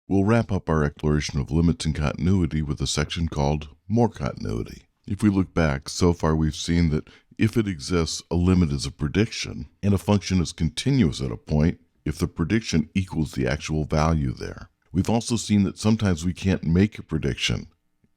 We'll wrap up our exploration of limits and continuity with a section called More Continuity. If we look back, so far we've seen that if it exists, a limit is a prediction, and a function is continuous at a point if the prediction equals the actual value there. We've also seen that sometimes we can't make a prediction.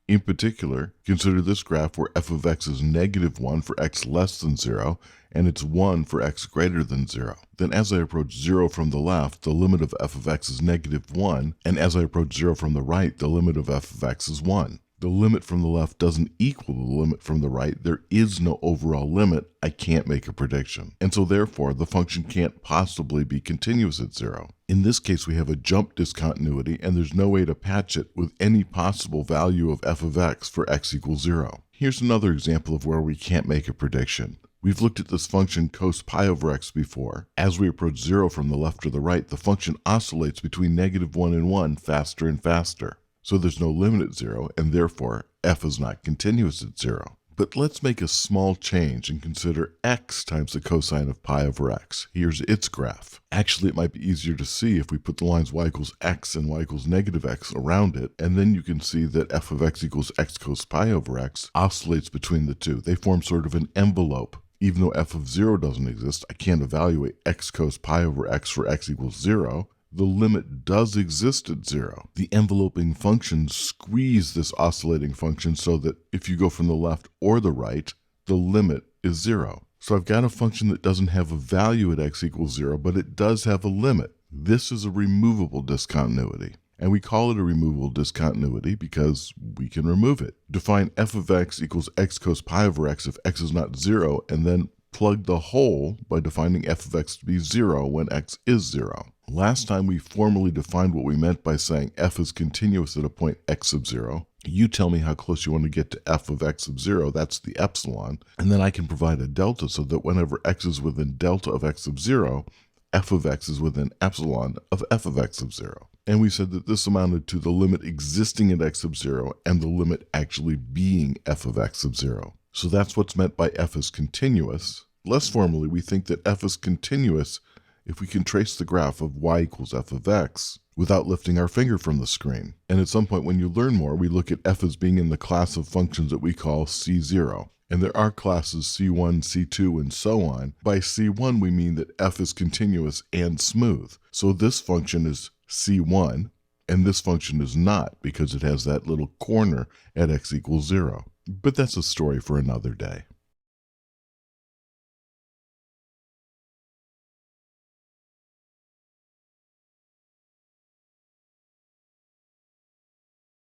In particular, consider this graph where f of x is -1 for x less than 0, and it's 1 for x greater than 0. Then as I approach 0 from the left, the limit of f of x is -1, and as I approach 0 from the right, the limit of f of x is 1. The limit from the left doesn't equal the limit from the right. There is no overall limit. I can't make a prediction. And so therefore, the function can't possibly be continuous at 0. In this case, we have a jump discontinuity, and there's no way to patch it with any possible value of f of x for x equals 0. Here's another example of where we can't make a prediction. We've looked at this function cos pi over x before. As we approach 0 from the left or the right, the function oscillates between -1 and 1 faster and faster. So there's no limit at 0, and therefore f is not continuous at 0. But let's make a small change and consider x times the cosine of pi over x. Here's its graph. Actually, it might be easier to see if we put the lines y equals x and y equals -x around it, and then you can see that f of x equals x cos pi over x oscillates between the two. They form sort of an envelope. Even though f of 0 doesn't exist, I can't evaluate x cos pi over x for x equals 0. The limit does exist at 0. The enveloping functions squeeze this oscillating function so that if you go from the left or the right, the limit is 0. So I've got a function that doesn't have a value at x equals 0, but it does have a limit. This is a removable discontinuity. And we call it a removable discontinuity because we can remove it. Define f of x equals x cos pi over x if x is not 0, and then plug the hole by defining f of x to be 0 when x is 0. Last time we formally defined what we meant by saying f is continuous at a point x sub 0. You tell me how close you want to get to f of x sub 0, that's the epsilon, and then I can provide a delta so that whenever x is within delta of x sub 0, f of x is within epsilon of f of x sub 0. And we said that this amounted to the limit existing at x sub 0 and the limit actually being f of x sub 0. So that's what's meant by f is continuous. Less formally, we think that f is continuous if we can trace the graph of y equals f of x without lifting our finger from the screen. And at some point when you learn more, we look at f as being in the class of functions that we call C0. And there are classes C1, C2, and so on. By C1, we mean that f is continuous and smooth. So this function is C1, and this function is not because it has that little corner at x equals 0. But that's a story for another day.